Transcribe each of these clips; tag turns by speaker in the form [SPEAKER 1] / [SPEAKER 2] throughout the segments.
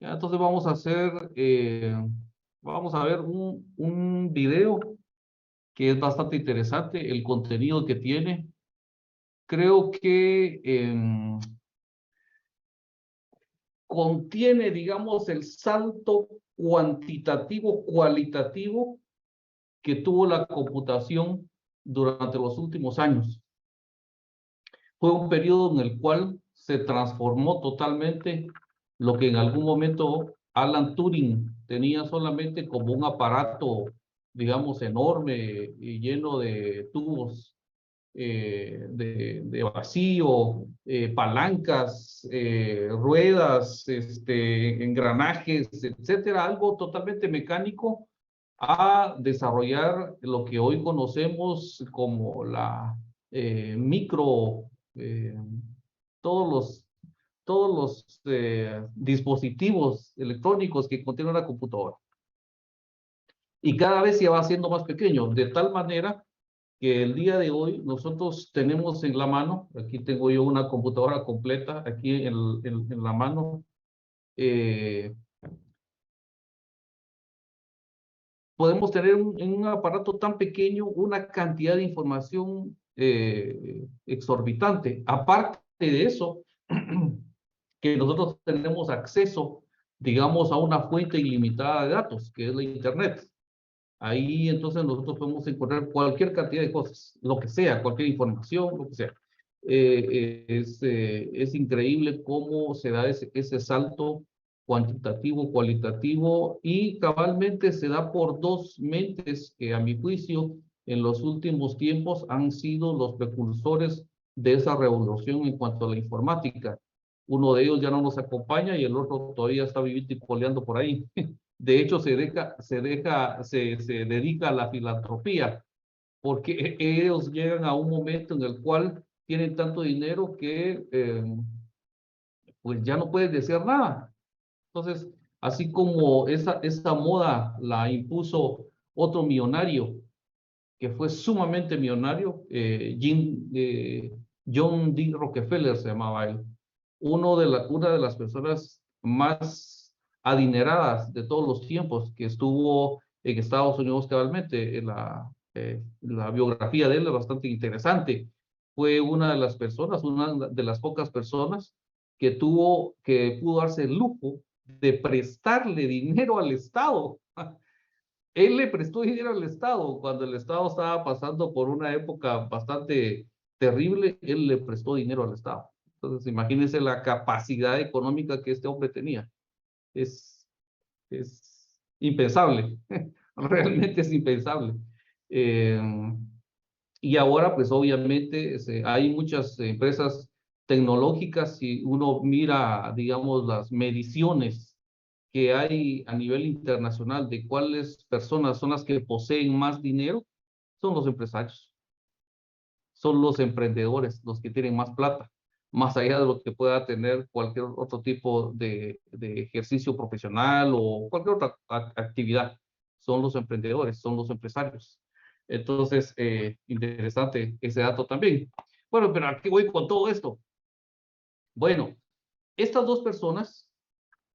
[SPEAKER 1] Ya, entonces vamos a ver un video que es bastante interesante, el contenido que tiene. Creo que contiene, digamos, el salto cuantitativo, cualitativo que tuvo la computación durante los últimos años. Fue un periodo en el cual se transformó totalmente lo que en algún momento Alan Turing tenía solamente como un aparato, digamos, enorme y lleno de tubos de vacío, palancas, ruedas, engranajes, etcétera, algo totalmente mecánico, a desarrollar lo que hoy conocemos como la micro, todos los, todos los dispositivos electrónicos que contienen una computadora. Y cada vez se va haciendo más pequeño, de tal manera que el día de hoy nosotros tenemos en la mano, aquí tengo yo una computadora completa, aquí en la mano, podemos tener en un aparato tan pequeño una cantidad de información exorbitante. Aparte de eso, que nosotros tenemos acceso, digamos, a una fuente ilimitada de datos, que es la Internet. Ahí entonces nosotros podemos encontrar cualquier cantidad de cosas, lo que sea, cualquier información, lo que sea. Es increíble cómo se da ese salto cuantitativo, cualitativo, y cabalmente se da por dos mentes que a mi juicio en los últimos tiempos han sido los precursores de esa revolución en cuanto a la informática. Uno de ellos ya no nos acompaña y el otro todavía está viviendo y coleando por ahí. De hecho, se dedica a la filantropía, porque ellos llegan a un momento en el cual tienen tanto dinero que pues ya no pueden desear nada. Entonces, así como esa moda la impuso otro millonario, que fue sumamente millonario, John D. Rockefeller se llamaba él, una de las personas más adineradas de todos los tiempos, que estuvo en Estados Unidos cabalmente. La biografía de él es bastante interesante. Fue una de las personas, una de las pocas personas que pudo darse el lujo de prestarle dinero al Estado. Él le prestó dinero al Estado cuando el Estado estaba pasando por una época bastante terrible. Él le prestó dinero al Estado. Entonces, imagínense la capacidad económica que este hombre tenía. Es, es impensable, realmente es impensable. Eh, y ahora, pues obviamente, hay muchas empresas tecnológicas. Si uno mira, digamos, las mediciones que hay a nivel internacional de cuáles personas son las que poseen más dinero, son los empresarios, son los emprendedores, los que tienen más plata, más allá de lo que pueda tener cualquier otro tipo de ejercicio profesional o cualquier otra actividad. Son los emprendedores, son los empresarios. Entonces, interesante ese dato también. Bueno, pero ¿a qué voy con todo esto? Bueno, estas dos personas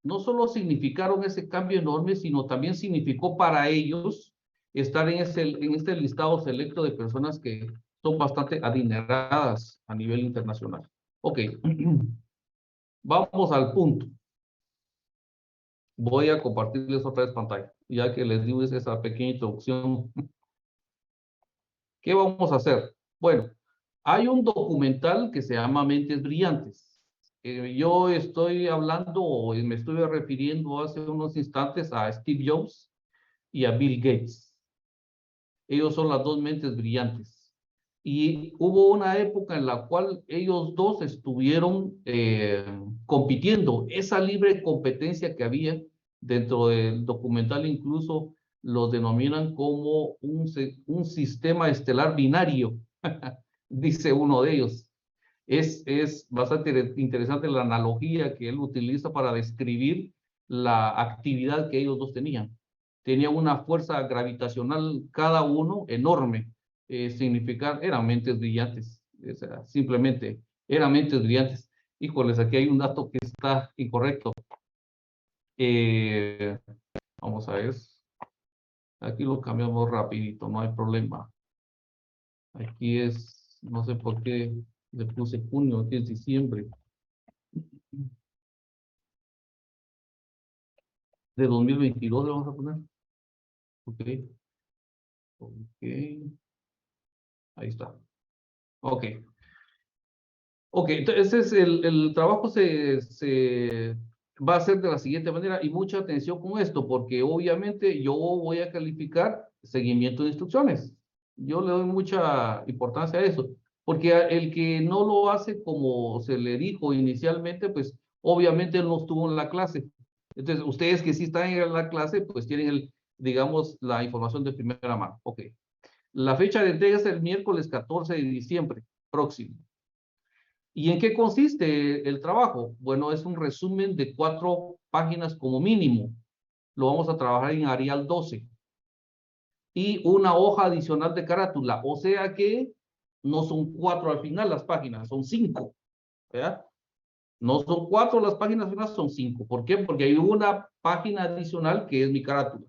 [SPEAKER 1] no solo significaron ese cambio enorme, sino también significó para ellos estar en este listado selecto de personas que son bastante adineradas a nivel internacional. Ok, vamos al punto. Voy a compartirles otra vez pantalla, ya que les di esa pequeña introducción. ¿Qué vamos a hacer? Bueno, hay un documental que se llama Mentes Brillantes. Yo estoy hablando o me estuve refiriendo hace unos instantes a Steve Jobs y a Bill Gates. Ellos son las dos mentes brillantes. Y hubo una época en la cual ellos dos estuvieron compitiendo. Esa libre competencia que había dentro del documental, incluso lo denominan como un sistema estelar binario, dice uno de ellos. Es bastante interesante la analogía que él utiliza para describir la actividad que ellos dos tenían. Tenían una fuerza gravitacional cada uno enorme. Eran mentes brillantes. O sea, simplemente eran mentes brillantes. Híjoles, aquí hay un dato que está incorrecto. Eh, vamos a ver. Aquí lo cambiamos rapidito, no hay problema. Aquí es, no sé por qué le puse junio, aquí es diciembre de 2022 le vamos a poner. Ok, ok, ahí está. Ok, ok, entonces el trabajo se va a hacer de la siguiente manera y mucha atención con esto, porque obviamente yo voy a calificar seguimiento de instrucciones. Yo le doy mucha importancia a eso, porque el que no lo hace como se le dijo inicialmente, pues obviamente no estuvo en la clase. Entonces, ustedes que sí están en la clase, pues tienen digamos, la información de primera mano. Ok. La fecha de entrega es el miércoles 14 de diciembre próximo. ¿Y en qué consiste el trabajo? Bueno, es un resumen de 4 páginas como mínimo. Lo vamos a trabajar en Arial 12. Y una hoja adicional de carátula. O sea que no son 4 al final las páginas, son 5. ¿Verdad? No son 4 las páginas finales, son 5. ¿Por qué? Porque hay una página adicional que es mi carátula.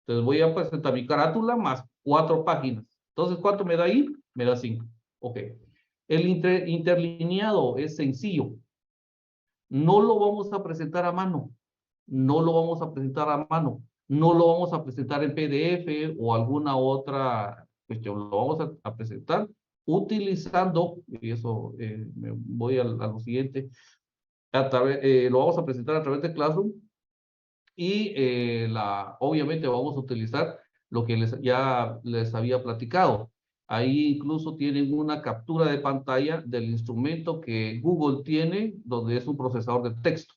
[SPEAKER 1] Entonces voy a presentar mi carátula más 4 páginas. Entonces, ¿cuánto me da ahí? Me da 5. Ok. El interlineado es sencillo. No lo vamos a presentar a mano. No lo vamos a presentar a mano. No lo vamos a presentar en PDF o alguna otra cuestión. Lo vamos a presentar utilizando, y eso me voy a lo siguiente, lo vamos a presentar a través de Classroom y obviamente vamos a utilizar lo que ya les había platicado. Ahí incluso tienen una captura de pantalla del instrumento que Google tiene, donde es un procesador de texto.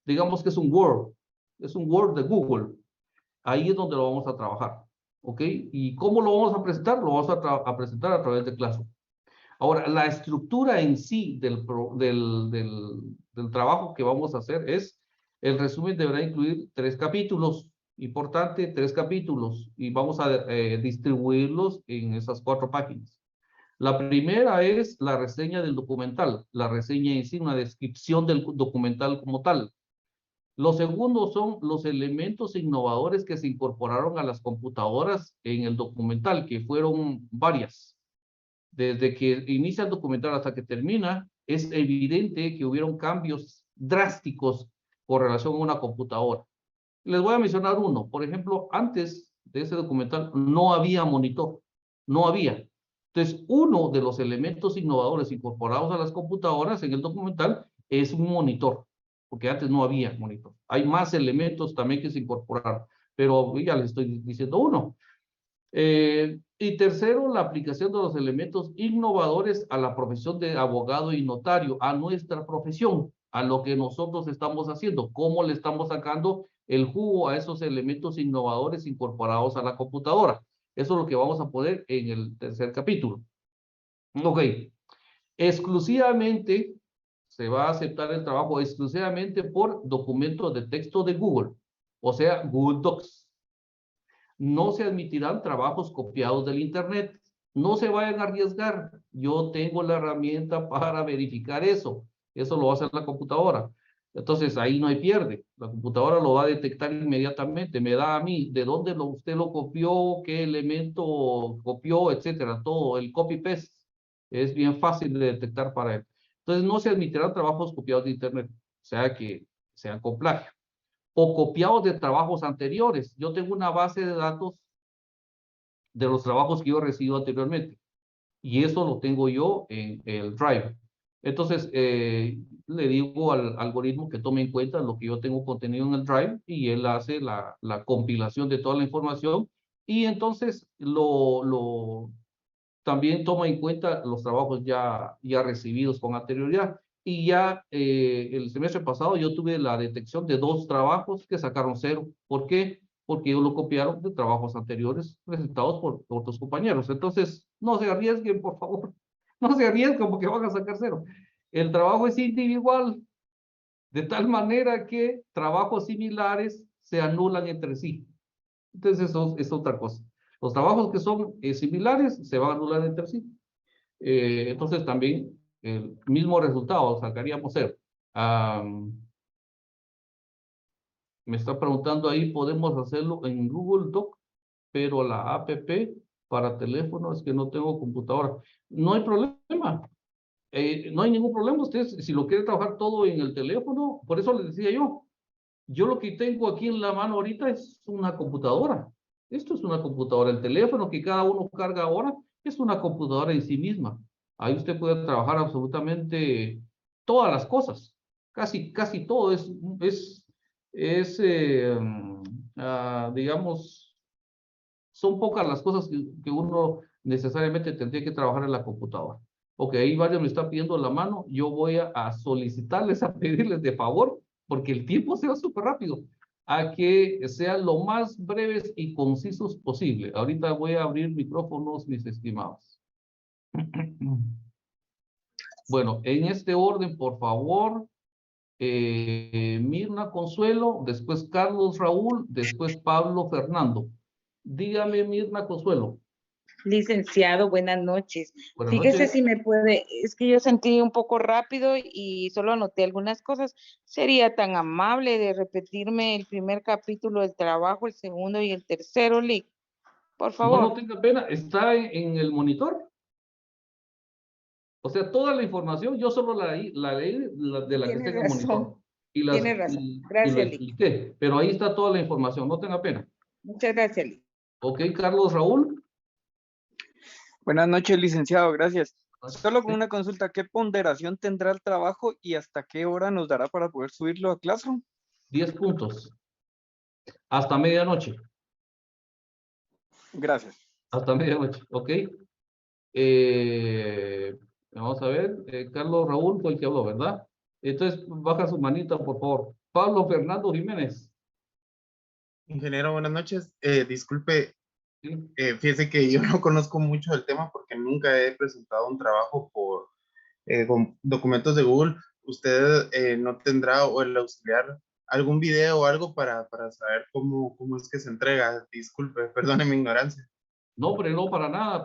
[SPEAKER 1] Digamos que es un Word de Google. Ahí es donde lo vamos a trabajar. ¿Ok? ¿Y cómo lo vamos a presentar? Lo vamos a presentar a través de Classroom. Ahora, la estructura en sí del trabajo que vamos a hacer es, el resumen deberá incluir 3 capítulos, importante, 3 capítulos, y vamos a distribuirlos en esas 4 páginas. La primera es la reseña del documental, la reseña en sí, una descripción del documental como tal. Los segundos son los elementos innovadores que se incorporaron a las computadoras en el documental, que fueron varias. Desde que inicia el documental hasta que termina, es evidente que hubieron cambios drásticos con relación a una computadora. Les voy a mencionar uno. Por ejemplo, antes de ese documental no había monitor, no había. Entonces, uno de los elementos innovadores incorporados a las computadoras en el documental es un monitor, porque antes no había monitor. Hay más elementos también que se incorporaron, pero ya les estoy diciendo uno. Y tercero, la aplicación de los elementos innovadores a la profesión de abogado y notario, a nuestra profesión, a lo que nosotros estamos haciendo, cómo le estamos sacando el jugo a esos elementos innovadores incorporados a la computadora. Eso es lo que vamos a poner en el tercer capítulo. Ok, exclusivamente se va a aceptar el trabajo exclusivamente por documentos de texto de Google, o sea, Google Docs. No se admitirán trabajos copiados del Internet. No se vayan a arriesgar. Yo tengo la herramienta para verificar eso. Eso lo va a hacer la computadora. Entonces ahí no hay pierde. La computadora lo va a detectar inmediatamente. Me da a mí de dónde usted lo copió, qué elemento copió, etcétera. Todo el copy-paste es bien fácil de detectar para él. Entonces no se admitirán trabajos copiados de Internet. O sea que sean con plagio o copiados de trabajos anteriores. Yo tengo una base de datos de los trabajos que yo recibo anteriormente y eso lo tengo yo en el Drive. Entonces, le digo al algoritmo que tome en cuenta lo que yo tengo contenido en el Drive y él hace la compilación de toda la información y entonces también toma en cuenta los trabajos ya recibidos con anterioridad. Y ya el semestre pasado yo tuve la detección de 2 trabajos que sacaron 0. ¿Por qué? Porque ellos lo copiaron de trabajos anteriores presentados por otros compañeros. Entonces, no se arriesguen, por favor. No se arriesguen porque van a sacar 0. El trabajo es individual, de tal manera que trabajos similares se anulan entre sí. Entonces, eso es otra cosa. Los trabajos que son similares se van a anular entre sí. Entonces, también el mismo resultado, sacaríamos 0. Me está preguntando ahí, podemos hacerlo en Google Doc, pero la app para teléfono es que no tengo computadora. No hay problema. No hay ningún problema. Ustedes, si lo quieren trabajar todo en el teléfono, por eso les decía yo lo que tengo aquí en la mano ahorita es una computadora. Esto es una computadora. El teléfono que cada uno carga ahora es una computadora en sí misma. Ahí usted puede trabajar absolutamente todas las cosas. Casi todo es digamos, son pocas las cosas que uno necesariamente tendría que trabajar en la computadora. Ok, ahí varios me están pidiendo la mano. Yo voy a solicitarles, a pedirles de favor, porque el tiempo se va súper rápido, a que sean lo más breves y concisos posible. Ahorita voy a abrir micrófonos, mis estimados. Bueno, en este orden, por favor, Mirna Consuelo, después Carlos Raúl, después Pablo Fernando. Dígame, Mirna Consuelo.
[SPEAKER 2] Licenciado, buenas noches.
[SPEAKER 1] Buenas
[SPEAKER 2] Fíjese
[SPEAKER 1] noches.
[SPEAKER 2] si me puede, es que yo sentí un poco rápido y solo anoté algunas cosas. ¿Sería tan amable de repetirme el primer capítulo del trabajo, el segundo y el tercero, Lick? Por
[SPEAKER 1] No, no
[SPEAKER 2] favor.
[SPEAKER 1] tenga pena, está en el monitor. O sea, toda la información, yo solo la leí de la que está
[SPEAKER 2] Tiene
[SPEAKER 1] en el monitor.
[SPEAKER 2] razón, tiene razón.
[SPEAKER 1] Y lo
[SPEAKER 2] Gracias, Lick.
[SPEAKER 1] expliqué, pero ahí está toda la información, no tenga pena.
[SPEAKER 2] Muchas gracias, Lick.
[SPEAKER 1] Ok, Carlos Raúl.
[SPEAKER 3] Buenas noches, licenciado, gracias. Solo con una consulta, ¿qué ponderación tendrá el trabajo y hasta qué hora nos dará para poder subirlo a Classroom?
[SPEAKER 1] 10 puntos. Hasta medianoche.
[SPEAKER 3] Gracias.
[SPEAKER 1] Hasta medianoche, ok. Vamos a ver, Carlos Raúl fue el que habló, ¿verdad? Entonces, baja su manita, por favor. Pablo Fernando Jiménez.
[SPEAKER 4] Ingeniero, buenas noches. Disculpe,
[SPEAKER 1] ¿Sí?
[SPEAKER 4] fíjese que yo no conozco mucho del tema porque nunca he presentado un trabajo con documentos de Google. ¿Usted no tendrá o el auxiliar algún video o algo para saber cómo es que se entrega? Disculpe, perdone mi ignorancia.
[SPEAKER 1] No, pero no, para nada,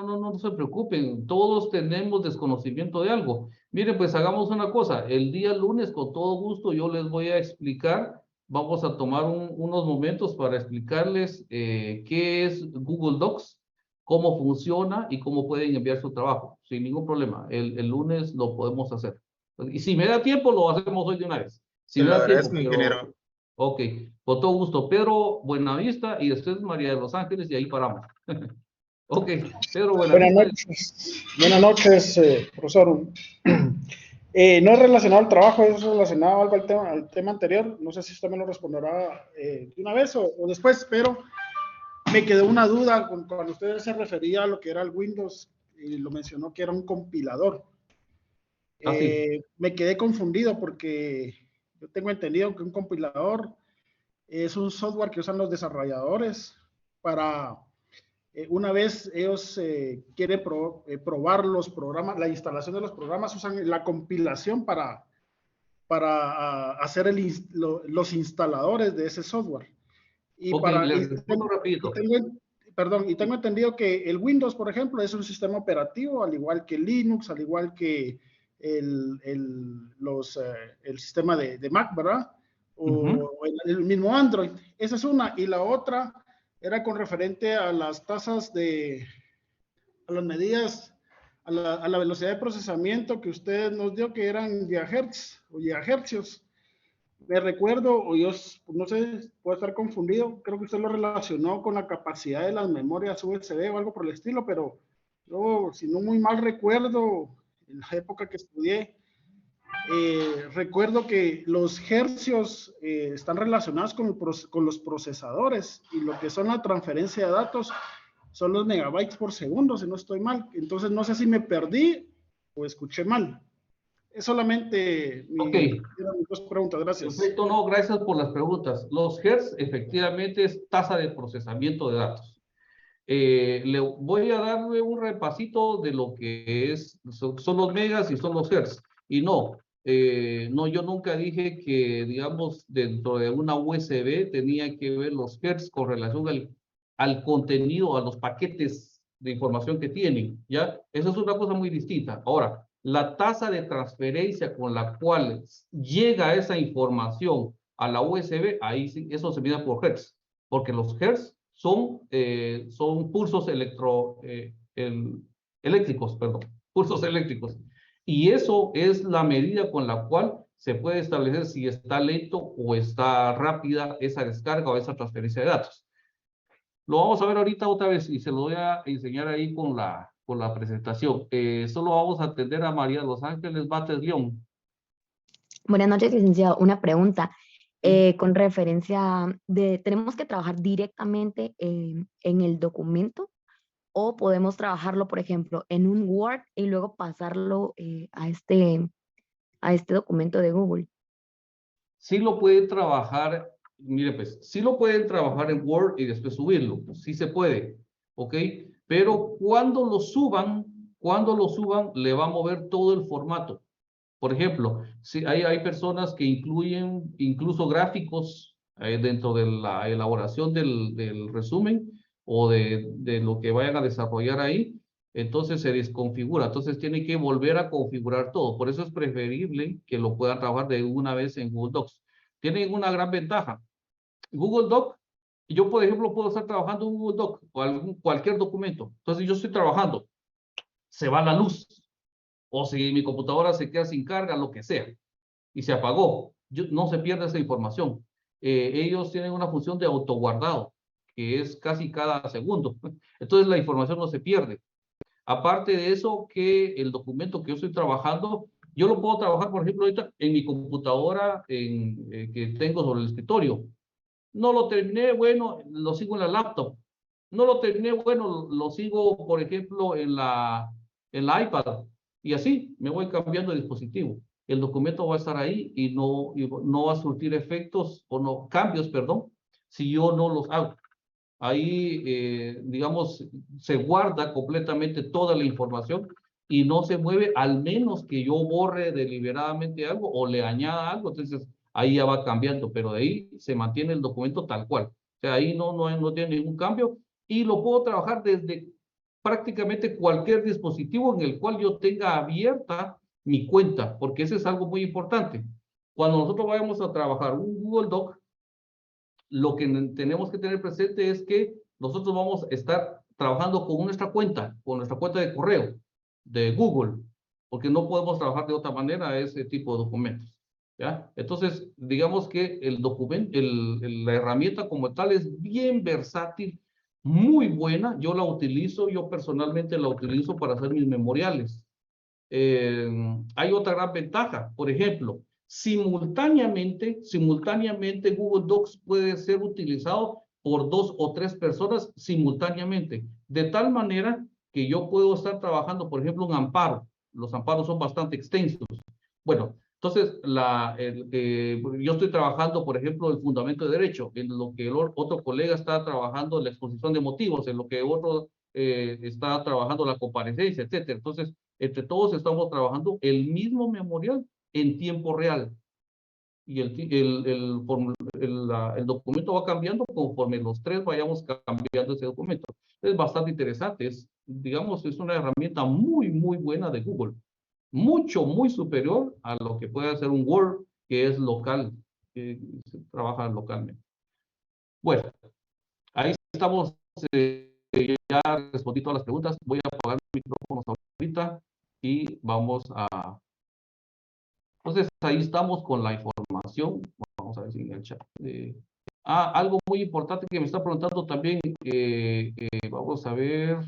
[SPEAKER 1] no se preocupen, todos tenemos desconocimiento de algo. Miren, pues hagamos una cosa, el día lunes con todo gusto yo les voy a explicar, vamos a tomar unos momentos para explicarles qué es Google Docs, cómo funciona y cómo pueden enviar su trabajo, sin ningún problema. El lunes lo podemos hacer. Y si me da tiempo, lo hacemos hoy de una vez. Si
[SPEAKER 4] Se
[SPEAKER 1] me
[SPEAKER 4] lo
[SPEAKER 1] da tiempo,
[SPEAKER 4] agradezco, ingeniero.
[SPEAKER 1] ok, con todo gusto. Pedro Buenavista y después María de los Ángeles y ahí paramos. Ok, Pedro Buenavista.
[SPEAKER 5] Buenas noches, profesor. No es relacionado al trabajo, es relacionado algo al tema anterior. No sé si usted me lo responderá de una vez o después, pero me quedó una duda cuando usted se refería a lo que era el Windows y lo mencionó que era un compilador.
[SPEAKER 1] Sí.
[SPEAKER 5] Me quedé confundido porque yo tengo entendido que un compilador es un software que usan los desarrolladores para una vez ellos quieren probar los programas, la instalación de los programas, usan la compilación para hacer los instaladores de ese software. Y
[SPEAKER 1] Ok, les respondo rapidito.
[SPEAKER 5] tengo entendido que el Windows, por ejemplo, es un sistema operativo, al igual que Linux, al igual que el sistema de Mac, ¿verdad? O el mismo Android. Esa es una. Y la otra era con referente a las tasas a las medidas, a la velocidad de procesamiento que usted nos dio, que eran gigahertz o gigahercios. Me recuerdo, o yo no sé, puedo estar confundido, creo que usted lo relacionó con la capacidad de las memorias USB o algo por el estilo, pero yo, si no muy mal recuerdo, en la época que estudié, recuerdo que los hercios están relacionados con los procesadores y lo que son la transferencia de datos son los megabytes por segundo, si no estoy mal. Entonces, no sé si me perdí o escuché mal. Es solamente
[SPEAKER 1] Okay.
[SPEAKER 5] mis dos preguntas, gracias.
[SPEAKER 1] Perfecto, no, gracias por las preguntas. Los Hertz efectivamente es tasa de procesamiento de datos. Le voy a darle un repasito de lo que son los megas y son los Hertz. Y no, yo nunca dije que, digamos, dentro de una USB tenía que ver los Hertz con relación al contenido, a los paquetes de información que tienen, ¿ya? Eso es una cosa muy distinta. Ahora, la tasa de transferencia con la cual llega esa información a la USB, ahí sí, eso se mide por hertz, porque los hertz son pulsos eléctricos, perdón, pulsos eléctricos. Y eso es la medida con la cual se puede establecer si está lento o está rápida esa descarga o esa transferencia de datos. Lo vamos a ver ahorita otra vez y se lo voy a enseñar ahí con la presentación. Solo vamos a atender a María de Los Ángeles Bates León.
[SPEAKER 6] Buenas noches, licenciado. Una pregunta con referencia ¿tenemos que trabajar directamente en el documento o podemos trabajarlo, por ejemplo, en un Word y luego pasarlo a este documento de Google?
[SPEAKER 1] Sí lo pueden trabajar, mire pues, sí lo pueden trabajar en Word y después subirlo, sí se puede, ¿ok? Pero cuando lo suban, le va a mover todo el formato. Por ejemplo, si hay personas que incluyen incluso gráficos dentro de la elaboración del resumen o de lo que vayan a desarrollar ahí, entonces se desconfigura. Entonces tiene que volver a configurar todo. Por eso es preferible que lo puedan trabajar de una vez en Google Docs. Tienen una gran ventaja. Google Doc, yo por ejemplo puedo estar trabajando en Google Doc o cualquier documento. Entonces yo estoy trabajando, se va la luz o si mi computadora se queda sin carga, lo que sea, y se apagó, no se pierde esa información. Ellos tienen una función de autoguardado, que es casi cada segundo. Entonces la información no se pierde. Aparte de eso, que el documento que yo estoy trabajando, yo lo puedo trabajar, por ejemplo, ahorita en mi computadora que tengo sobre el escritorio. No lo terminé, bueno, lo sigo en la laptop. No lo terminé, bueno, lo sigo, por ejemplo, en la iPad. Y así me voy cambiando de dispositivo. El documento va a estar ahí y no va a surtir efectos o no, cambios, perdón, si yo no los hago. Ahí, digamos, se guarda completamente toda la información y no se mueve, al menos que yo borre deliberadamente algo o le añada algo. Entonces, ahí ya va cambiando, pero de ahí se mantiene el documento tal cual. O sea, ahí no tiene ningún cambio y lo puedo trabajar desde prácticamente cualquier dispositivo en el cual yo tenga abierta mi cuenta, porque eso es algo muy importante. Cuando nosotros vayamos a trabajar un Google Doc, lo que tenemos que tener presente es que nosotros vamos a estar trabajando con nuestra cuenta de correo de Google, porque no podemos trabajar de otra manera ese tipo de documentos. ¿Ya? Entonces, digamos que el documento, la herramienta como tal es bien versátil, muy buena. Yo personalmente la utilizo para hacer mis memoriales. Hay otra gran ventaja, por ejemplo, simultáneamente Google Docs puede ser utilizado por 2 o 3 personas simultáneamente, de tal manera que yo puedo estar trabajando, por ejemplo, un amparo. Los amparos son bastante extensos. Bueno, entonces, yo estoy trabajando, por ejemplo, el fundamento de derecho, en lo que el otro colega está trabajando la exposición de motivos, en lo que otro está trabajando la comparecencia, etcétera. Entonces, entre todos estamos trabajando el mismo memorial en tiempo real. Y el documento va cambiando conforme los tres vayamos cambiando ese documento. Es bastante interesante. Digamos, es una herramienta muy, muy buena de Google. Muy superior a lo que puede hacer un Word, que es local, que se trabaja localmente. Bueno, ahí estamos. Ya respondí todas las preguntas. Voy a apagar los micrófonos ahorita y vamos a... Entonces, ahí estamos con la información. Vamos a ver si en el chat. Algo muy importante que me está preguntando también. Vamos a ver.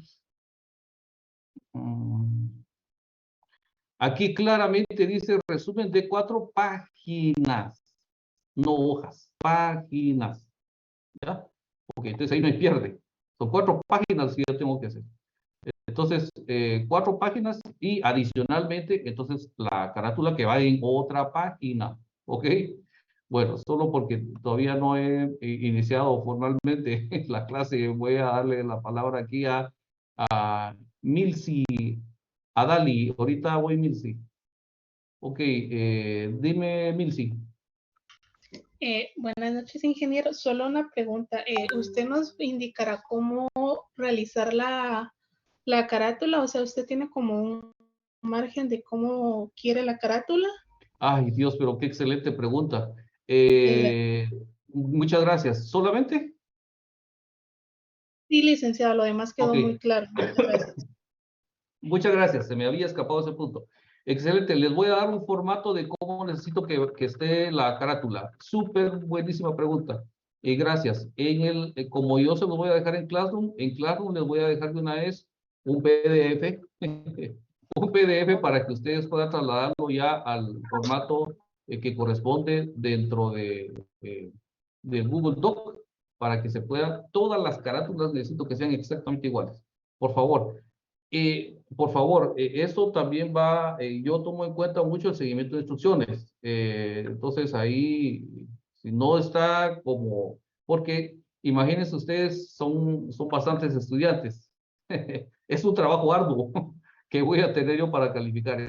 [SPEAKER 1] Aquí claramente dice resumen de 4 páginas. No hojas, páginas. ¿Ya? Ok, entonces ahí no hay pierde. Son 4 páginas que yo tengo que hacer. Entonces, 4 páginas y adicionalmente, entonces, la carátula que va en otra página. ¿Ok? Bueno, solo porque todavía no he iniciado formalmente la clase, voy a darle la palabra aquí a Milsi, a Dali. Ahorita voy, Milsi. Ok, dime, Milsi.
[SPEAKER 7] Buenas noches, ingeniero. Solo una pregunta. ¿Usted nos indicará cómo realizar la carátula? O sea, ¿usted tiene como un margen de cómo quiere la carátula?
[SPEAKER 1] Ay, Dios, pero qué excelente pregunta. Muchas gracias. ¿Solamente?
[SPEAKER 7] Sí, licenciado, lo demás quedó
[SPEAKER 1] Ok.
[SPEAKER 7] muy claro. Muchas gracias.
[SPEAKER 1] Muchas gracias, se me había escapado ese punto. Excelente, les voy a dar un formato de cómo necesito que esté la carátula. Súper buenísima pregunta. Gracias. Como yo se los voy a dejar en Classroom les voy a dejar de una vez un PDF, un PDF para que ustedes puedan trasladarlo ya al formato que corresponde dentro de Google Doc, para que se puedan, todas las carátulas necesito que sean exactamente iguales. Por favor. Eso también va, yo tomo en cuenta mucho el seguimiento de instrucciones. Entonces ahí, si no está como, porque imagínense ustedes, son bastantes estudiantes. Es un trabajo arduo que voy a tener yo para calificar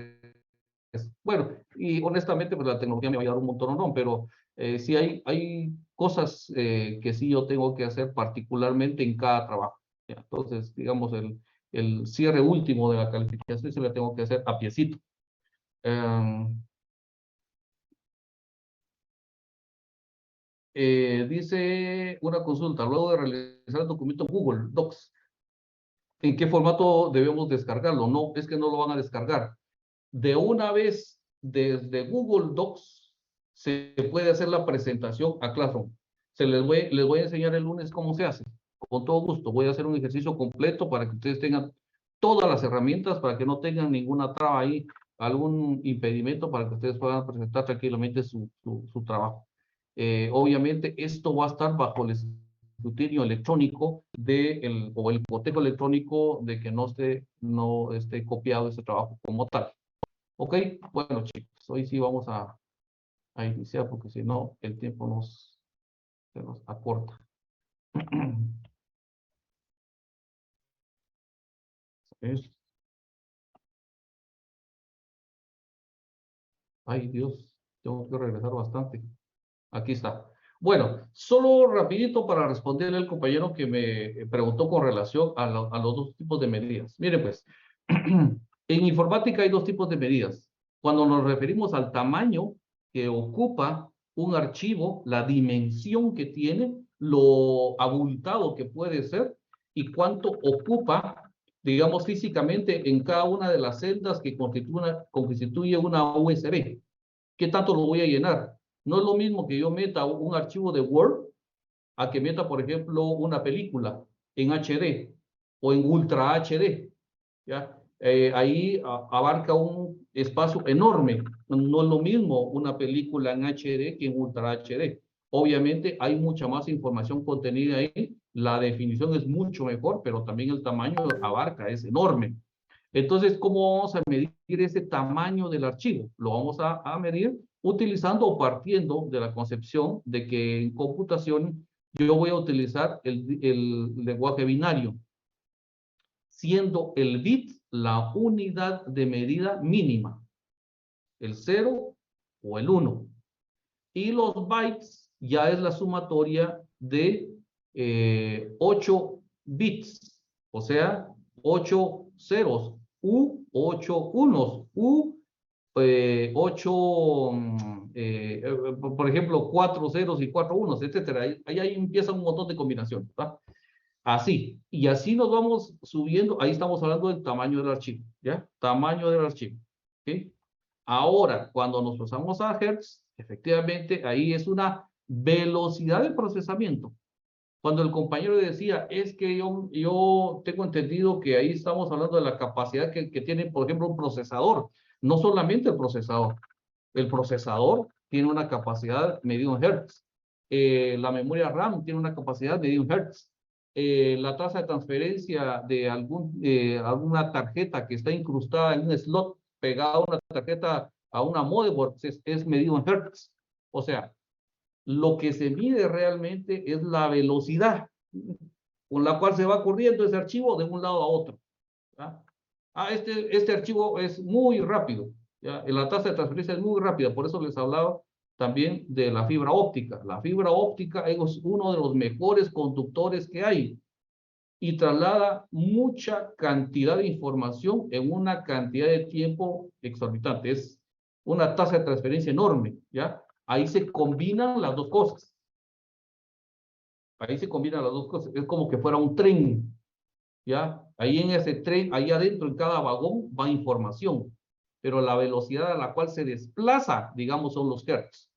[SPEAKER 1] eso. Bueno, y honestamente, pues la tecnología me va a ayudar un montón, no, pero sí hay cosas que sí yo tengo que hacer particularmente en cada trabajo. ¿Ya? Entonces, digamos, el cierre último de la calificación se la tengo que hacer a piecito. Dice una consulta, luego de realizar el documento en Google Docs, ¿en qué formato debemos descargarlo? No, es que no lo van a descargar. De una vez, desde Google Docs, se puede hacer la presentación a Classroom. Les voy a enseñar el lunes cómo se hace. Con todo gusto, voy a hacer un ejercicio completo para que ustedes tengan todas las herramientas, para que no tengan ninguna traba ahí, algún impedimento, para que ustedes puedan presentar tranquilamente su trabajo. Obviamente, esto va a estar bajo el escrutinio electrónico o el cotejo electrónico de que no esté copiado ese trabajo como tal. Ok, bueno chicos, hoy sí vamos a iniciar porque si no el tiempo se nos acorta. Ay Dios, tengo que regresar bastante. Aquí está. Bueno, solo rapidito para responderle al compañero que me preguntó con relación a los dos tipos de medidas. Miren pues, en informática hay dos tipos de medidas. Cuando nos referimos al tamaño que ocupa un archivo, la dimensión que tiene, lo abultado que puede ser y cuánto ocupa, digamos, físicamente en cada una de las celdas que constituye una USB. ¿Qué tanto lo voy a llenar? No es lo mismo que yo meta un archivo de Word a que meta, por ejemplo, una película en HD o en Ultra HD. ¿Ya? Ahí abarca un espacio enorme. No es lo mismo una película en HD que en Ultra HD. Obviamente hay mucha más información contenida ahí. La definición es mucho mejor, pero también el tamaño abarca, es enorme. Entonces, ¿cómo vamos a medir ese tamaño del archivo? Lo vamos a medir utilizando o partiendo de la concepción de que en computación yo voy a utilizar el lenguaje binario, siendo el bit la unidad de medida mínima, el 0 o el 1. Y los bytes ya es la sumatoria de 8 bits, o sea, 8 ceros, u 8 unos, u 8, por ejemplo, 4 ceros y 4 unos, etcétera. Ahí empieza un montón de combinaciones, ¿tá? Así, y así nos vamos subiendo, ahí estamos hablando del tamaño del archivo, ¿ya? Tamaño del archivo, ¿ok? Ahora, cuando nos pasamos a Hertz, efectivamente, ahí es una velocidad de procesamiento. Cuando el compañero decía, es que yo tengo entendido que ahí estamos hablando de la capacidad que tiene, por ejemplo, un procesador. No solamente el procesador tiene una capacidad medida en Hertz. La memoria RAM tiene una capacidad medida en Hertz. La tasa de transferencia de alguna tarjeta que está incrustada en un slot pegada a una tarjeta, a una motherboard, es medido en Hertz. O sea, lo que se mide realmente es la velocidad con la cual se va corriendo ese archivo de un lado a otro. ¿Ya? Este archivo es muy rápido. ¿Ya? La tasa de transferencia es muy rápida, por eso les hablaba también de la fibra óptica. La fibra óptica es uno de los mejores conductores que hay y traslada mucha cantidad de información en una cantidad de tiempo exorbitante. Es una tasa de transferencia enorme, ¿ya? ahí se combinan las dos cosas. Ahí se combinan las dos cosas. Es como que fuera un tren, ¿ya? Ahí en ese tren, ahí adentro, en cada vagón, va información. Pero la velocidad a la cual se desplaza, digamos, son los hertz.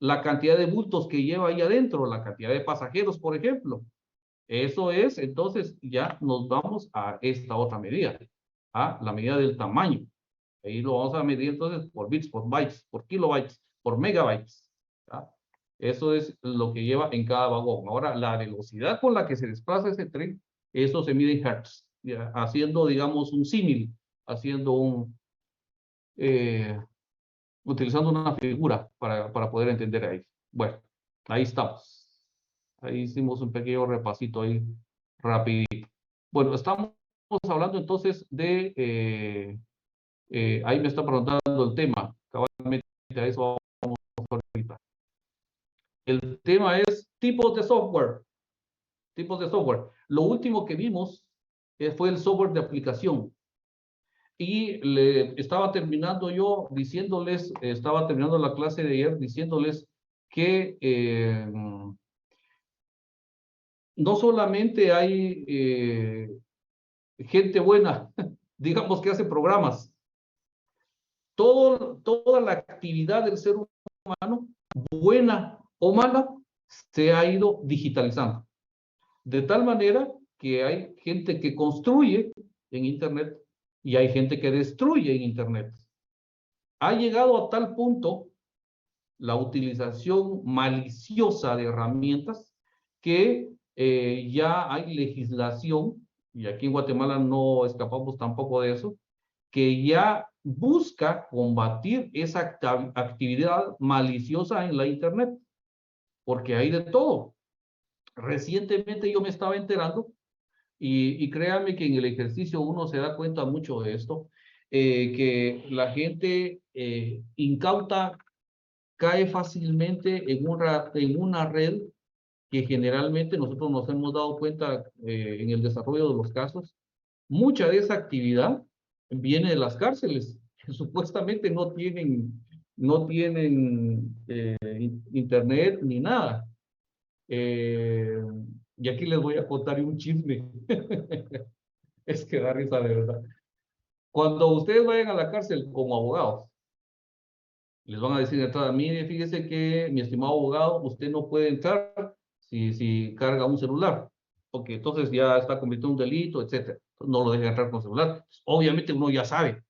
[SPEAKER 1] La cantidad de bultos que lleva ahí adentro, la cantidad de pasajeros, por ejemplo. Eso es, entonces, ya nos vamos a esta otra medida, a la medida del tamaño. Ahí lo vamos a medir entonces por bits, por bytes, por kilobytes, por megabytes. ¿Ya? Eso es lo que lleva en cada vagón. Ahora, la velocidad con la que se desplaza ese tren, eso se mide en hertz, ¿ya? Haciendo, digamos, un símil, haciendo un, utilizando una figura para poder entender ahí. Bueno, ahí estamos. Ahí hicimos un pequeño repasito ahí, rapidito. Bueno, estamos hablando entonces de, ahí me está preguntando el tema, cabalmente a eso vamos ahorita. El tema es tipos de software. Tipos de software. Lo último que vimos fue el software de aplicación. Y le estaba terminando yo diciéndoles, estaba terminando la clase de ayer diciéndoles que no solamente hay gente buena, digamos que hace programas. Toda la actividad del ser humano, buena o mala, se ha ido digitalizando. De tal manera que hay gente que construye en Internet y hay gente que destruye en Internet. Ha llegado a tal punto la utilización maliciosa de herramientas que ya hay legislación, y aquí en Guatemala no escapamos tampoco de eso, que ya busca combatir esa actividad maliciosa en la Internet, porque hay de todo. Recientemente yo me estaba enterando, y créanme que en el ejercicio uno se da cuenta mucho de esto, que la gente incauta cae fácilmente en una red que generalmente nosotros nos hemos dado cuenta en el desarrollo de los casos. Mucha de esa actividad viene de las cárceles, que supuestamente no tienen internet ni nada. Y aquí les voy a contar un chisme. Es que da risa de verdad. Cuando ustedes vayan a la cárcel como abogados, les van a decir de entrada, mire, fíjese que, mi estimado abogado, usted no puede entrar si carga un celular, porque entonces ya está cometiendo un delito, etcétera. No lo dejen entrar con celular. Obviamente uno ya sabe,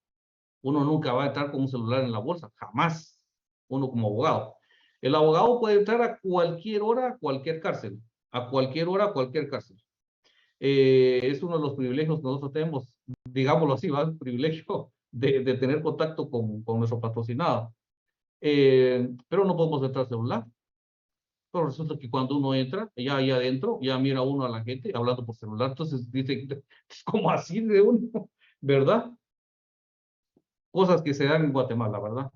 [SPEAKER 1] uno nunca va a entrar con un celular en la bolsa, jamás, uno como abogado. El abogado puede entrar a cualquier hora, a cualquier cárcel, a cualquier hora, a cualquier cárcel. Es uno de los privilegios que nosotros tenemos, digámoslo así, ¿va? El privilegio de tener contacto con nuestro patrocinado. Pero no podemos entrar celular. Pero resulta que cuando uno entra, ya ahí adentro, ya mira uno a la gente hablando por celular, entonces dice, es como así de uno, ¿verdad? Cosas que se dan en Guatemala, ¿verdad?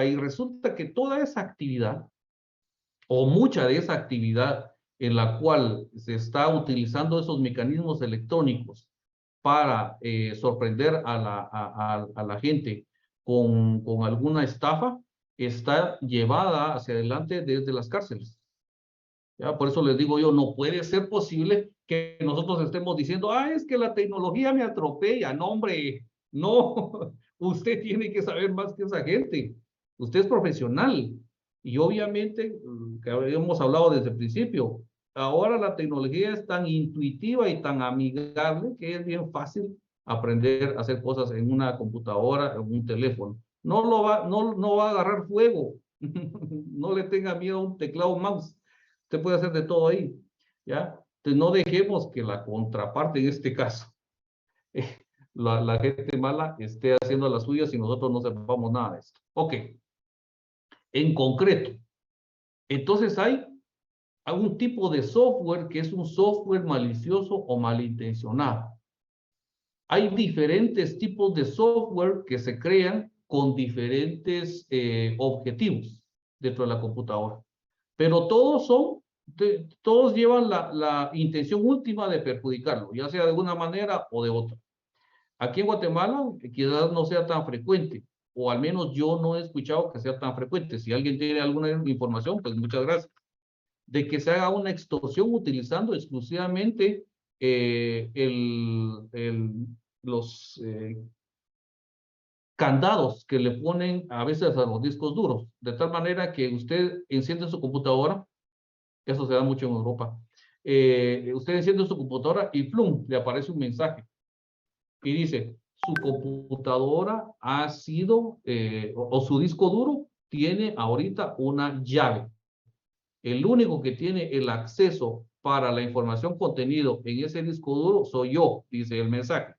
[SPEAKER 1] Y resulta que toda esa actividad, o mucha de esa actividad en la cual se está utilizando esos mecanismos electrónicos para sorprender a la gente con alguna estafa, está llevada hacia adelante desde las cárceles. ¿Ya? Por eso les digo yo, no puede ser posible que nosotros estemos diciendo, es que la tecnología me atropella. No, hombre, no, usted tiene que saber más que esa gente. Usted es profesional. Y obviamente, que habíamos hablado desde el principio, ahora la tecnología es tan intuitiva y tan amigable que es bien fácil aprender a hacer cosas en una computadora, en un teléfono. No va a agarrar fuego. No le tenga miedo a un teclado mouse. Usted puede hacer de todo ahí, ¿ya? Entonces no dejemos que la contraparte, en este caso, la gente mala esté haciendo las suyas y nosotros no sepamos nada de esto. Ok. En concreto, entonces hay algún tipo de software que es un software malicioso o malintencionado. Hay diferentes tipos de software que se crean con diferentes objetivos dentro de la computadora, pero todos llevan la intención última de perjudicarlo, ya sea de una manera o de otra. Aquí en Guatemala quizás no sea tan frecuente, o al menos yo no he escuchado que sea tan frecuente. Si alguien tiene alguna información, pues muchas gracias. De que se haga una extorsión utilizando exclusivamente los candados que le ponen a veces a los discos duros, de tal manera que usted enciende su computadora, eso se da mucho en Europa, usted enciende su computadora y ¡plum!, le aparece un mensaje y dice, su computadora ha sido, o su disco duro tiene ahorita una llave. El único que tiene el acceso para la información contenido en ese disco duro soy yo, dice el mensaje.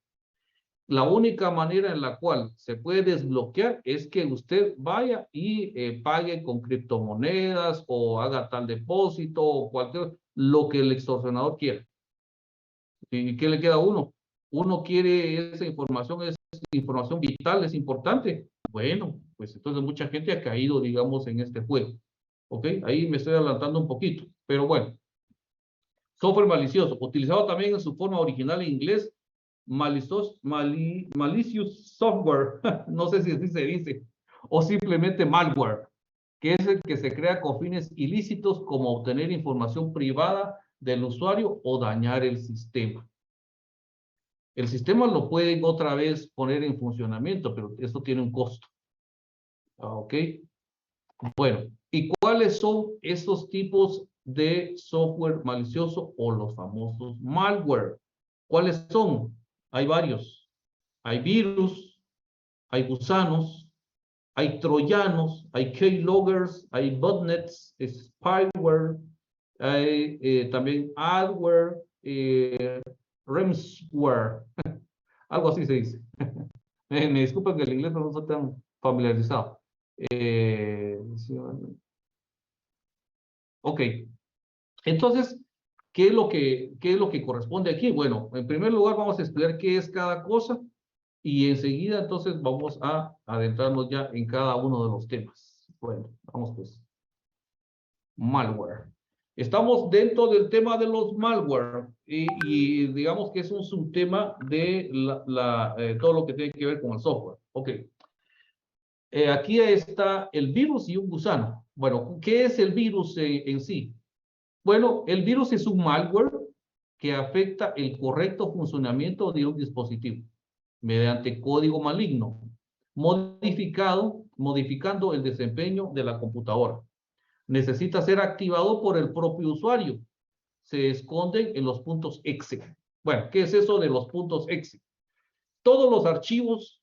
[SPEAKER 1] La única manera en la cual se puede desbloquear es que usted vaya y pague con criptomonedas o haga tal depósito o cualquier, lo que el extorsionador quiera. ¿Y qué le queda a uno? Uno quiere esa información, es información vital, es importante. Bueno, pues entonces mucha gente ha caído, digamos, en este juego. ¿Ok? Ahí me estoy adelantando un poquito, pero bueno. Software malicioso, utilizado también en su forma original en inglés, malicious software, no sé si así se dice, o simplemente malware, que es el que se crea con fines ilícitos como obtener información privada del usuario o dañar el sistema. El sistema lo pueden otra vez poner en funcionamiento, pero esto tiene un costo. ¿Ok? Bueno, ¿y cuáles son estos tipos de software malicioso o los famosos malware? ¿Cuáles son? Hay varios. Hay virus, hay gusanos, hay troyanos, hay keyloggers, hay botnets, spyware, hay también adware, ransomware, algo así se dice. Me disculpen que el inglés no estoy tan familiarizado. Ok, entonces, ¿qué es lo que corresponde aquí? Bueno, en primer lugar vamos a estudiar qué es cada cosa y enseguida entonces vamos a adentrarnos ya en cada uno de los temas. Bueno, vamos pues. Malware. Estamos dentro del tema de los malware y digamos que es un subtema de todo lo que tiene que ver con el software. Ok. Aquí está el virus y un gusano. Bueno, ¿qué es el virus en sí? Bueno, el virus es un malware que afecta el correcto funcionamiento de un dispositivo mediante código maligno, modificando el desempeño de la computadora. Necesita ser activado por el propio usuario. Se esconden en los puntos exe. Bueno, ¿qué es eso de los puntos exe? Todos los archivos